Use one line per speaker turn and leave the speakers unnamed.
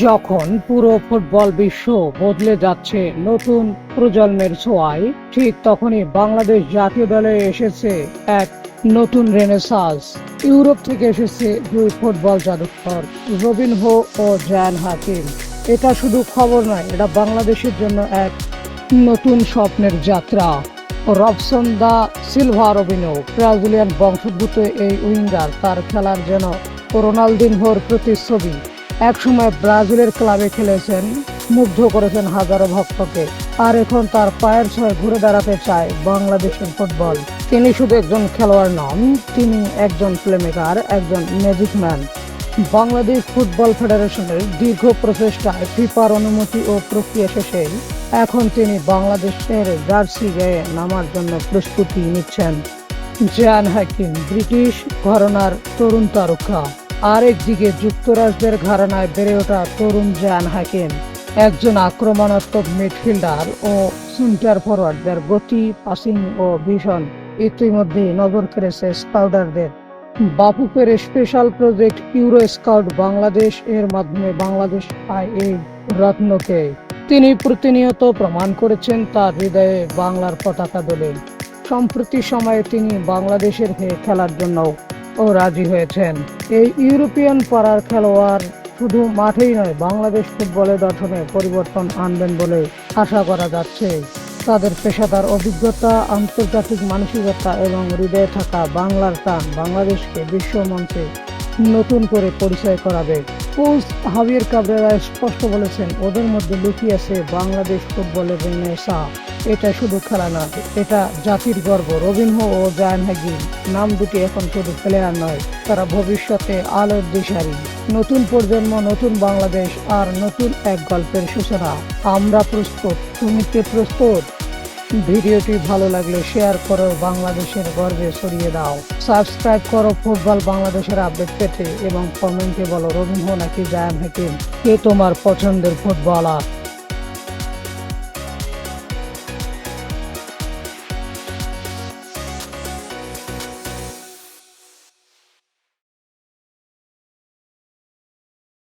যখন পুরো ফুটবল বিশ্ব বদলে যাচ্ছে নতুন প্রজন্মের ছোঁয়ায়, ঠিক তখনই বাংলাদেশ জাতীয় দলে এসেছে এক নতুন রেনেসাঁস। ইউরোপ থেকে এসেছে দুই ফুটবল জাদুকর, রবিনহো ও জায়ান হাকিম। এটা শুধু খবর নয়, এটা বাংলাদেশের জন্য এক নতুন স্বপ্নের যাত্রা। Robson da Silva Robinho, Brazilian বংশোদ্ভূত এই উইঙ্গার তার খেলার যেন রোনালদিনহোর প্রতিচ্ছবি। একসময় ব্রাজিলের ক্লাবে খেলেছেন, মুগ্ধ করেছেন হাজারো ভক্তকে, আর এখন তার পায়ের ছোঁয়ায় ঘুরে দাঁড়াতে চায় বাংলাদেশের ফুটবল। তিনি শুধু একজন খেলোয়াড় নন, তিনি একজন প্লেমেকার, একজন ম্যাজিক ম্যান। বাংলাদেশ ফুটবল ফেডারেশনের দীর্ঘ প্রচেষ্টায় ফিফার অনুমতি ও প্রক্রিয়া শেষে এখন তিনি বাংলাদেশের জার্সি গায়ে নামার জন্য প্রস্তুতি নিচ্ছেন। জায়ান হাকিম ব্রিটিশ ঘরানার তরুণ তারকা, আরেকদিকে যুক্তরাষ্ট্রের ঘরানায় বেড়ে ওঠা তরুণ জায়ান হাকিম একজন আক্রমণাত্মক মিডফিল্ডার ও সেন্টার ফরওয়ার্ড, যার গতি, পাসিং ও ভিশন ইতিমধ্যে নজর কেড়েছে স্কাউটারদের। বাফুফের special project Euro Scout Bangladesh এর মাধ্যমে বাংলাদেশ পায় এই রত্নকে। তিনি প্রতিনিয়ত প্রমাণ করেছেন তার হৃদয়ে বাংলার পতাকা দোলে। সম্প্রতি সময়ে তিনি বাংলাদেশের হয়ে খেলার জন্য রাজি হয়েছেন। এই ইউরোপিয়ান পাড়ার খেলোয়াড় শুধু মাঠেই নয়, বাংলাদেশ ফুটবলের গঠনে পরিবর্তন আনবেন বলে আশা করা যাচ্ছে। তাদের পেশাদার অভিজ্ঞতা, আন্তর্জাতিক মানসিকতা এবং হৃদয়ে থাকা বাংলার টান বাংলাদেশকে বিশ্ব মঞ্চে নতুন করে পরিচয় করাবে। কোচ হাভিয়ের কাবরেরা স্পষ্ট বলেছেন, ওদের মধ্যে লুকিয়ে আছে বাংলাদেশ ফুটবলের রেনেসাঁ। এটা শুধু খেলা না, এটা জাতির গর্ব। রবিনহো ও জায়ান হাকিম নাম দুটি এখন শুধু প্লেয়ার নয়, তারা ভবিষ্যতে আলোর দিশারি। নতুন প্রজন্ম, নতুন বাংলাদেশ আর নতুন এক গল্পের সূচনা। আমরা প্রস্তুত, তুমি কি প্রস্তুত? ভিডিওটি ভালো লাগলে শেয়ার করো, বাংলাদেশের গর্বে ছড়িয়ে দাও। সাবস্ক্রাইব করো ফুটবল বাংলাদেশের আপডেট পেতে এবং কমেন্টে বলো রবিনহো নাকি জায়ান হাকিম, কে তোমার পছন্দের ফুটবলার।